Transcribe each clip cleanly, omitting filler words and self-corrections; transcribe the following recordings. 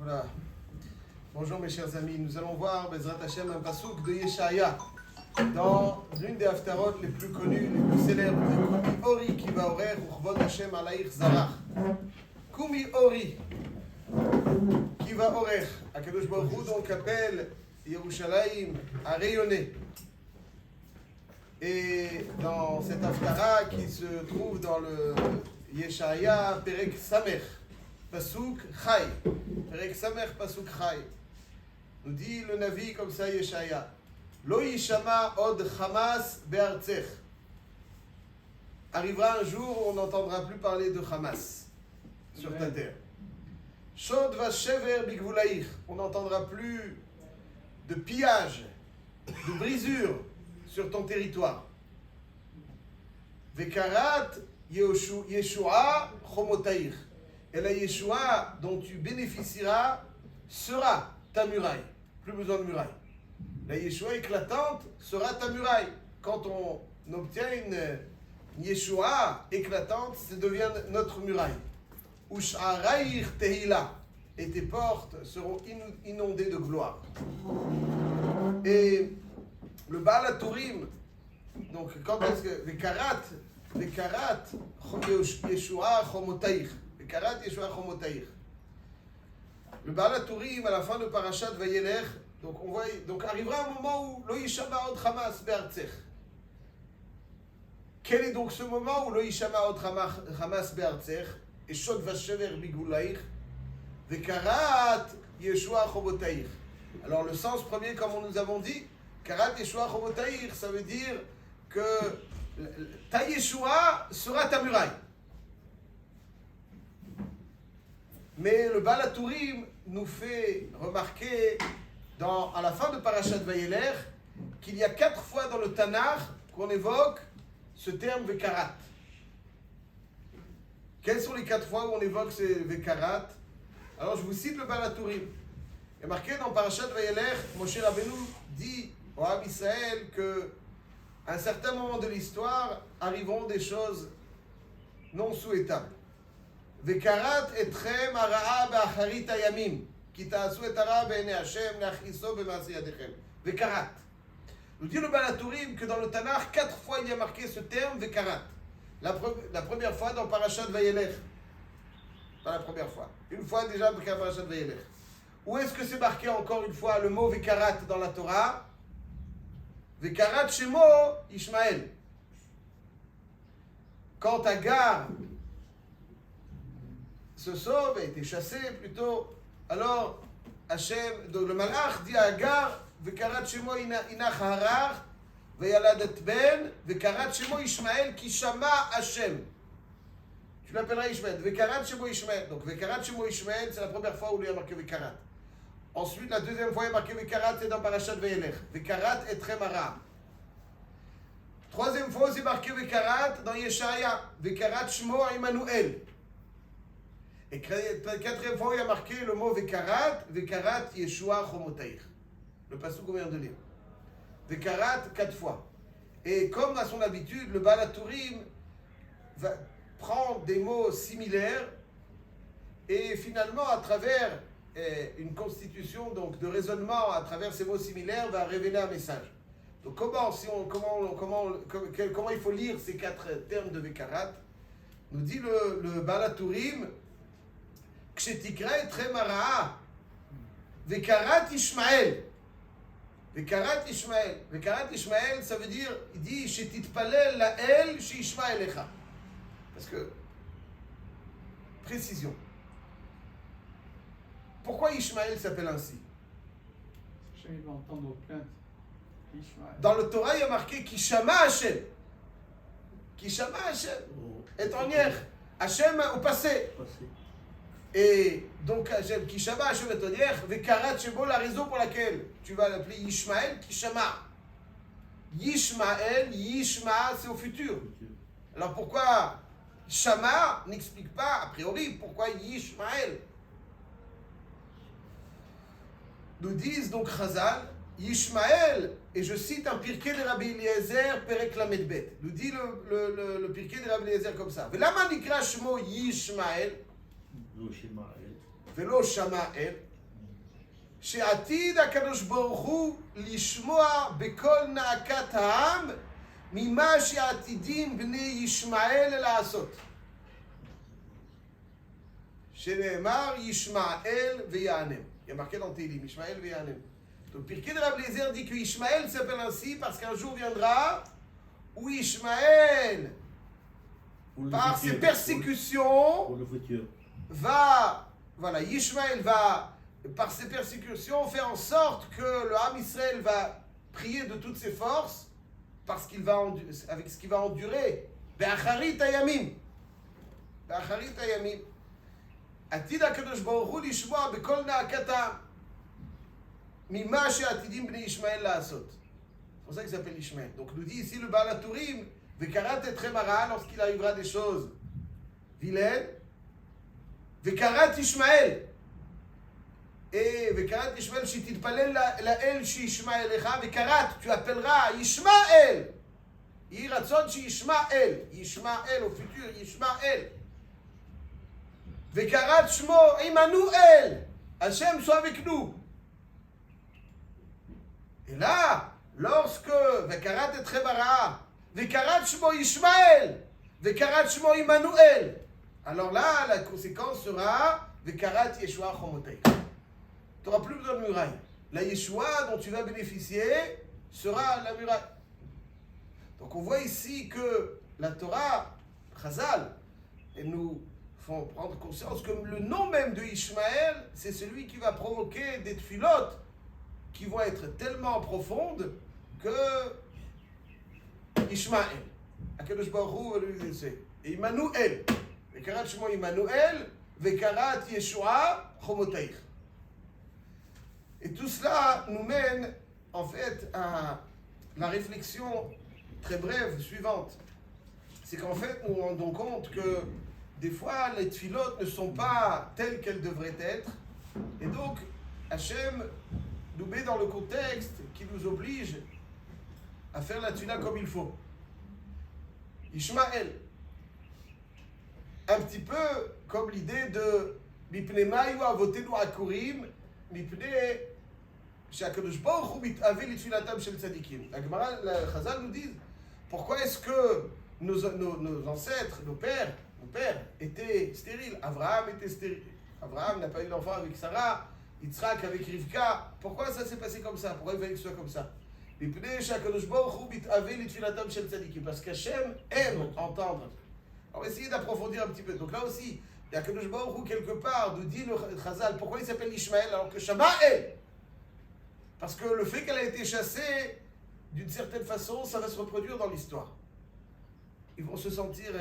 Voilà. Bonjour mes chers amis, nous allons voir Bezrat Hashem un pasouk de Yeshaya dans l'une des haftarot les plus connues, les plus célèbres. Kumi Ori qui va orer Uchvod Hashem Alaïch Zarach. Kumi Ori qui va orer. Akadosh Baruch Hu donc appelle Yerushalayim à rayonner. Et dans cette haftara qui se trouve dans le Yeshaya Perek Samer, Pasuk Chai. Perek Samer, Pasuk Chai. Nous dit le Navi comme ça, Yeshaya. Lo yishama od Hamas be'artzech. Arrivera un jour où on n'entendra plus parler de Hamas sur ta terre. Shod va shever bigvulaïch. On n'entendra plus de pillage, de brisure sur ton territoire. Vekarat Yeshua chomotaïch. Et la Yeshua dont tu bénéficieras sera ta muraille. Plus besoin de muraille. La Yeshua éclatante sera ta muraille. Quand on obtient une Yeshua éclatante, ça devient notre muraille. Ush'araïr tehila. Et tes portes seront inondées de gloire. Et le Baal HaTurim, donc quand est-ce que Vekarat Yeshua chomotaïch. Vekarat Yeshua chomotaïch. Le Baal HaTurim, à la fin de Parashat Vayelech, donc on voit, donc arrivera un moment où Lo yishama od Hamas be'artzech. Quel est donc ce moment où Lo yishama od Hamas be'artzech et Shod vashever bigvulaïch Vekarat Yeshua chomotaïch. Alors le sens premier, comme nous avons dit, Karat Yeshua chomotaïch, ça veut dire que ta Yeshua sera ta muraille. Mais le Baal HaTurim nous fait remarquer à la fin de Parashat Vayelech qu'il y a 4 fois dans le Tanakh qu'on évoque ce terme Vekarat. Quelles sont les 4 fois où on évoque ce Vekarat? Alors je vous cite le Baal HaTurim. Il est marqué dans Parashat Vayelech, Moshe Rabbeinu dit au Ham Israël que à un certain moment de l'histoire arriveront des choses non souhaitables. Vekarat etrem hara'a be'acharit hayamim ki ta'asu et hara be'enei Hashem le'achriso be'ma'aseh yadechem. Vekarat. Nous dit le Baal HaTurim que dans le Tanakh 4 fois il y a marqué ce terme Vekarat. La première fois dans Parashat Vayelech. Pas la première fois. Une fois déjà dans Parashat Vayelech. Où est-ce que c'est marqué encore une fois le mot Vekarat dans la Torah? Vekarat Shemo Ishmael. Quand Agar se sauve, a été chassé plutôt, alors Hachem, donc le malach dit à Agar, Vekarat Shemo inach harar, veyaladet ben, Vekarat Shemo Ishmael ki shama Hachem. Tu l'appelleras Ishmael. Vekarat Shemo Ishmael. Donc Vekarat Shemo Ishmael, c'est la première fois où il y a marqué Vekarat. Ensuite, la deuxième fois, il y a marqué Vekarat, c'est dans Parashat Vayelech. Vekarat et Tremara. Troisième fois, c'est marqué Vekarat dans Yeshaya. Vekarat Shmo Emmanuel. Et quatrième fois, il y a marqué le mot Vekarat, Vekarat Yeshua chomotaïch. Le passage qu'on vient de lire. Vekarat 4 fois. Et comme à son habitude, le Baal HaTurim va prendre des mots similaires et finalement, à travers une constitution donc, de raisonnement, à travers ces mots similaires, va révéler un message. Donc comment il faut lire ces 4 termes de Vekarat? Nous dit le Baal HaTurim, Kshetikra etrem hara'a, Vekarat Ishmael. Vekarat Ishmael. Vekarat Ishmael, ça veut dire, il dit, Shetitpalel la'el she'ishma elecha. Parce que, précision. Pourquoi Ishmael s'appelle ainsi? Hashem va entendre nos plaintes. Ishmael. Dans le Torah, il y a marqué Kishama Hashem. Kishama Hashem. Et en hier, Hashem au passé. Et donc, Hashem, Kishama Hashem et en hier, Vekarat Shebo, la raison pour laquelle tu vas l'appeler Ishmael, Kishama. Yishmael, Yishma, c'est au futur. Alors pourquoi Shama n'explique pas, a priori, pourquoi Yishmael? Nous disent donc Chazal, Yishmael, et je cite un pirkei de Rabbi Eliezer, Perek Lamed Bet. Nous dit le pirkei de Rabbi Eliezer comme ça. Velama nikra shmo Yishmael, לא שמע אל. ולא שמע אל, שעתיד הקדוש ברוך הוא לשמוע בכל נאקת העם ממה שעתידים בני ישמעאל לעשות. שנאמר ישמעאל ויענם. Il y a marqué dans Télim, Ishmaël ויענם. Donc Pirkei de Rabbi Eliezer dit que Ishmaël s'appelle ainsi parce qu'un jour viendra où Ishmaël, par ses persécutions, va, voilà, Ishmaël va, par ses persécutions, faire en sorte que le Ham Israël va prier de toutes ses forces, parce qu'il va avec ce qu'il va endurer. Be'acharit hayamim. Be'acharit hayamim. עתיד הקדוש ברוך הוא לשמוע בכל נאקתם ממה שעתידים בני ישמעאל לעשות. C'est pour ça qu'il s'appelle Ishmaël. Donc nous dit ici le Baal HaTurim, וקראת אתכם הרעה lorsqu'il arrivera des choses vilaines, וקראת ישמעאל. Et וקראת ישמעאל שתתפלל לאל שישמע אליך, וקראת, tu appelleras ישמעאל. יהי רצון שישמעאל, ישמעאל au futur, ישמעאל. וקראת שמו עמנואל, השם soit avec nous. Et là, lorsque וקראת אתכם הרעה, וקראת שמו ישמעאל, וקראת שמו עמנואל, alors là, la conséquence sera וקראת ישועה חומותיך. Tu n'auras plus besoin de muraille. La Yeshua dont tu vas bénéficier sera la muraille. Donc on voit ici que la Torah, Chazal, elle nous font prendre conscience que le nom même de Ishmaël, c'est celui qui va provoquer des tfilotes qui vont être tellement profondes que Ishmaël, Akadosh Baruch Hu va lui dire, et Immanuel, Vekarat Shemo Immanuel, Vekarat Yeshua Chomotaich. Et tout cela nous mène en fait à la réflexion très brève suivante. C'est qu'en fait nous nous rendons compte que des fois les tfilotes ne sont pas telles qu'elles devraient être. Et donc Hachem nous met dans le contexte qui nous oblige à faire la tfila comme il faut. Ishmaël, un petit peu comme l'idée de Mipnei mayu avotenu akurim, Mipnei שהקדוש ברוך הוא מתאווה לתפילתם של צדיקים. הגמרא, חז"ל nous disent, pourquoi est-ce que nos ancêtres, nos pères étaient stériles? Abraham était stérile. Abraham n'a pas eu d'enfant avec Sarah, Yitzhak avec Rivka. Pourquoi ça s'est passé comme ça? Pourquoi il fallait que ce soit comme ça? מפני שהקדוש ברוך הוא מתאווה לתפילתם של צדיקים. Parce qu'Hachem aime entendre. On va essayer d'approfondir un petit peu. Donc là aussi, il y a Kadosh Baruch Hu quelque part nous dit le Chazal, pourquoi il s'appelle Ishmaël alors que Shamaël? Parce que le fait qu'elle a été chassée, d'une certaine façon, ça va se reproduire dans l'histoire. Ils vont se sentir,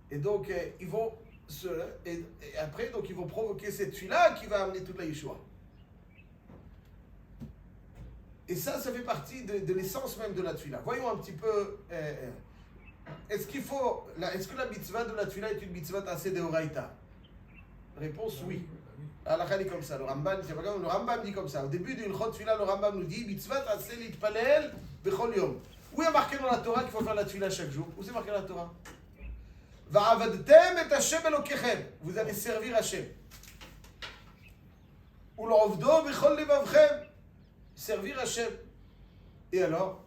et donc ils vont et après donc ils vont provoquer cette fille-là qui va amener toute la Yeshua. Et ça fait partie de l'essence même de la tfila. Voyons un petit peu. Est-ce que la mitzvah de la tfila est une mitzvah assez de Horaïta? Réponse oui. Allah dit comme ça. Le Rambam dit comme ça. Au début d'une Ilchot Tfila, le Rambam nous dit mitzvah assez litpalel bechol yom. Où est marqué dans la Torah qu'il faut faire la tfila chaque jour? Où c'est marqué dans la Torah? Va'avadtem et Hashem elokechem. Vous allez servir Hashem. U'lovdo bechol levavchem. Servir Hashem. Et alors,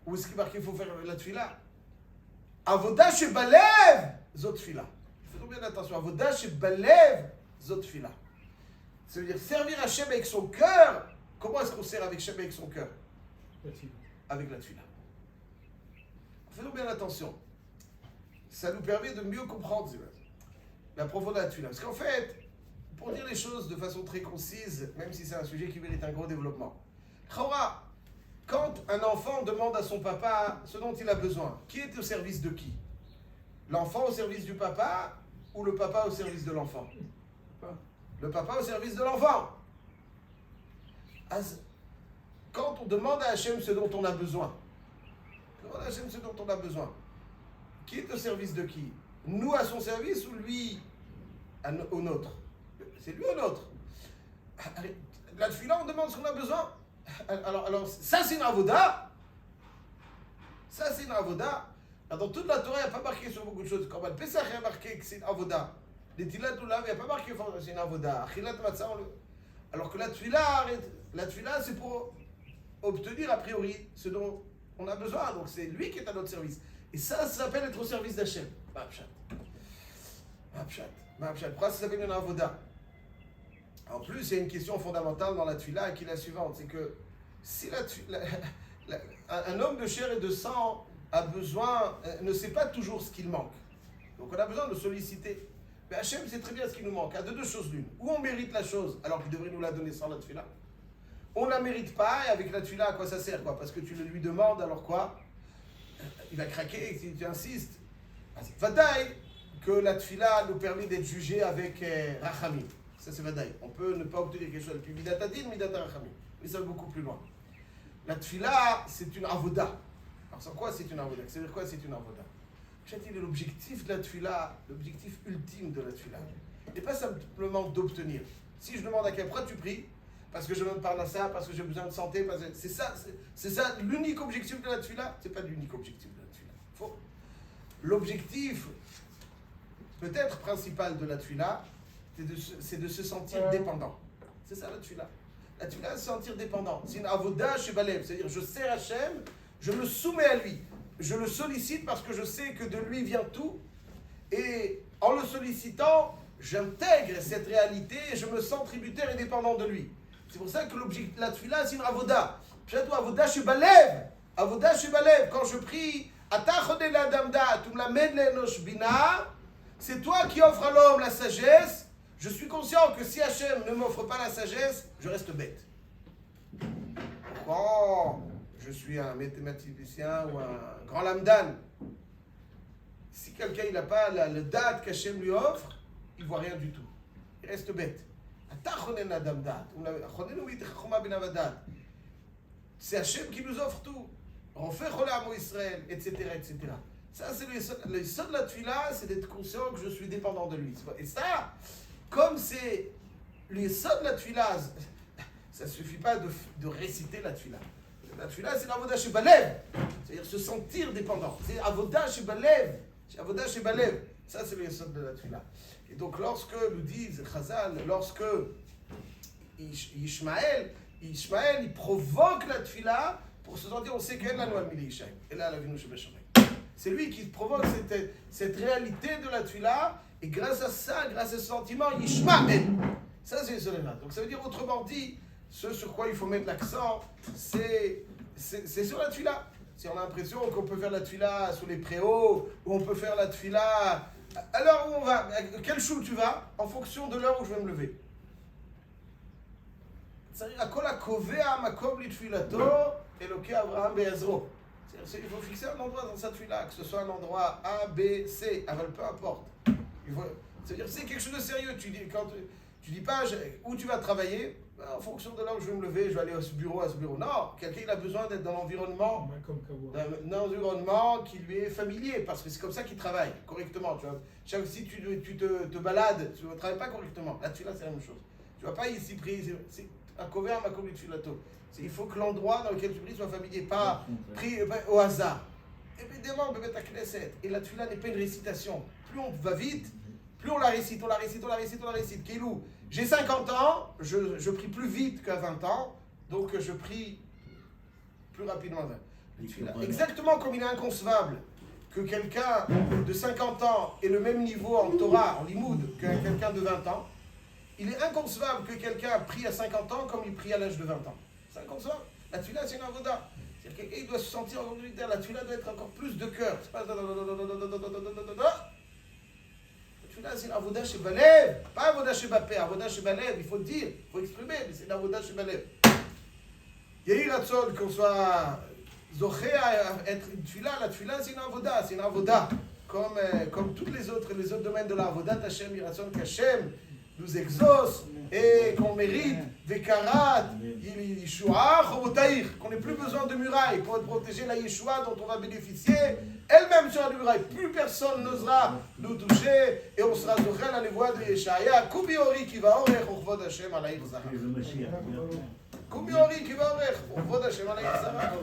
où est-ce qu'il est marqué qu'il faut faire la tfila? Avodah shebalev zot tfila. Faites bien attention. Avodah shebalev zot tfila. Ça veut dire servir Hashem avec son cœur. Comment est-ce qu'on sert avec Hashem avec son cœur? Avec la tfila. Faites bien attention. Ça nous permet de mieux comprendre la profondeur de la tfila. Parce qu'en fait, pour dire les choses de façon très concise, même si c'est un sujet qui mérite un gros développement. Chora, quand un enfant demande à son papa ce dont il a besoin, qui est au service de qui? L'enfant au service du papa ou le papa au service de l'enfant? Le papa au service de l'enfant. Quand on demande à Hachem ce dont on a besoin, qui est au service de qui? Nous à son service ou lui au nôtre? C'est lui au nôtre. La tfila, on demande ce qu'on a besoin. Alors ça c'est une avoda. Ça c'est une avoda. Dans toute la Torah, il n'y a pas marqué sur beaucoup de choses. Quand le Pesach, il y a marqué que c'est une avoda. Les Tilat Oulav, il n'y a pas marqué que c'est une avoda. Achilat Matzah, Alors que la tefila, c'est pour obtenir a priori ce dont on a besoin. Donc c'est lui qui est à notre service. Et ça s'appelle être au service d'Hachem. Pourquoi ça s'appelle une avoda? En plus, il y a une question fondamentale dans la tefila qui est la suivante. C'est que si un homme de chair et de sang a besoin, ne sait pas toujours ce qu'il manque. Donc on a besoin de solliciter. Mais Hachem sait très bien ce qui nous manque. Il y a deux choses l'une. Ou on mérite la chose alors qu'il devrait nous la donner sans la tefila. On ne la mérite pas et avec la tefila, à quoi ça sert quoi? Parce que tu le lui demandes, alors quoi? Il va craquer si tu insistes. Vadaï que la tefila nous permet d'être jugés avec rachamim. Ça c'est vadaï. On peut ne pas obtenir quelque chose depuis midat adin, midat rachamim. Mais ça va beaucoup plus loin. La tefila, c'est une avoda. Alors sans quoi c'est une avoda? C'est-à-dire quoi c'est une avoda? J'ai dit l'objectif de la tefila, l'objectif ultime de la tefila, n'est pas simplement d'obtenir. Si je demande à quelqu'un, pourquoi tu pries? Parce que je me parle à ça, parce que j'ai besoin de santé, c'est ça l'unique objectif de la tefila? C'est pas l'unique objectif de la tefila. Faux. L'objectif, peut-être principal de la tefila, c'est de se sentir dépendant. C'est ça la tefila. La tefila, c'est se sentir dépendant. C'est une avoda chez Balev, c'est-à-dire je sers Hachem, je me soumets à lui. Je le sollicite parce que je sais que de lui vient tout. Et en le sollicitant, j'intègre cette réalité et je me sens tributaire et dépendant de lui. C'est pour ça que l'objectif de la tefila, c'est une avoda. Peut-être avoda chez Balev. Avoda chez Balev. Quand je prie, c'est toi qui offres à l'homme la sagesse. Je suis conscient que si Hachem ne m'offre pas la sagesse, je reste bête. Quand je suis un mathématicien ou un grand lamdan, si quelqu'un n'a pas le date qu'Hachem lui offre, il ne voit rien du tout. Il reste bête. C'est Hachem qui nous offre tout. On fait Cholam Israël, etc., etc. Ça, c'est le son de la tefila, c'est d'être conscient que je suis dépendant de lui. Et ça, comme c'est le son de la tefila, ça ne suffit pas de réciter la tefila. La tefila, c'est l'avoda chez Balev. C'est-à-dire se sentir dépendant. C'est avoda chez Balev. C'est avoda chez Balev. Ça, c'est le yesod de la tefila. Et donc, lorsque, nous disent Chazal, lorsque Ishmaël, il provoque la tefila pour se sentir, on sait qu'elle la noix de Ishaïm. Et là, la vie nous c'est lui qui provoque cette réalité de la tefila. Et grâce à ça, grâce à ce sentiment, Ishmaël. Ça, c'est le solémat. Donc, ça veut dire, autrement dit, ce sur quoi il faut mettre l'accent, c'est sur la tefila. Si on a l'impression qu'on peut faire la tefila sous les préaux, ou on peut faire la tefila... Alors, où on va? Quel chou tu vas? En fonction de l'heure où je vais me lever. C'est-à-dire, il faut fixer un endroit dans sa tefila, que ce soit un endroit A, B, C, peu importe. C'est-à-dire, c'est quelque chose de sérieux. Tu dis pas où tu vas travailler, en fonction de là où je vais me lever, je vais aller à ce bureau. Non, quelqu'un il a besoin d'être dans l'environnement, d'un environnement qui lui est familier, parce que c'est comme ça qu'il travaille correctement. Tu vois. Si tu te balades, tu ne travailles pas correctement. Là, c'est la même chose. Tu ne vas pas ici prier, c'est un cover, un makom filato. Il faut que l'endroit dans lequel tu pries soit familier, pas pris au hasard. Évidemment, bébé ta knesset. Et la tefila n'est pas une récitation. Plus on va vite, plus on la récite. Keilou, j'ai 50 ans, je prie plus vite qu'à 20 ans, donc je prie plus rapidement. Exactement comme il est inconcevable que quelqu'un de 50 ans ait le même niveau en Torah, en limoud, que quelqu'un de 20 ans, il est inconcevable que quelqu'un prie à 50 ans comme il prie à l'âge de 20 ans. C'est inconcevable. La tefila, c'est une avoda. C'est-à-dire que quelqu'un doit se sentir encore militaire. La tefila doit être encore plus de cœur. C'est pas... Là, c'est l'avoda chez Balev, pas avoda chez Bapé, avoda chez Balev, il faut le dire, il faut exprimer, mais c'est l'avoda chez Balev. Yehi Ratson, qu'on soit zoché à être une tefila, la tefila c'est une avoda, comme tous les autres domaines de la avoda, Hachem, Yiratson, qu'Hachem nous exauce et qu'on mérite Vekarat, Yeshua, Chobotaïr, qu'on n'ait plus besoin de murailles pour protéger la Yeshua dont on va bénéficier. Elle-même sera la muraille, plus personne n'osera nous toucher et on sera zochel à la voix de Yeshaya. Kubiori qui va orer, Chokvod Hashem à la Yirzara. Kubiori qui va orer, Chokvod Hashem à la Yirzara.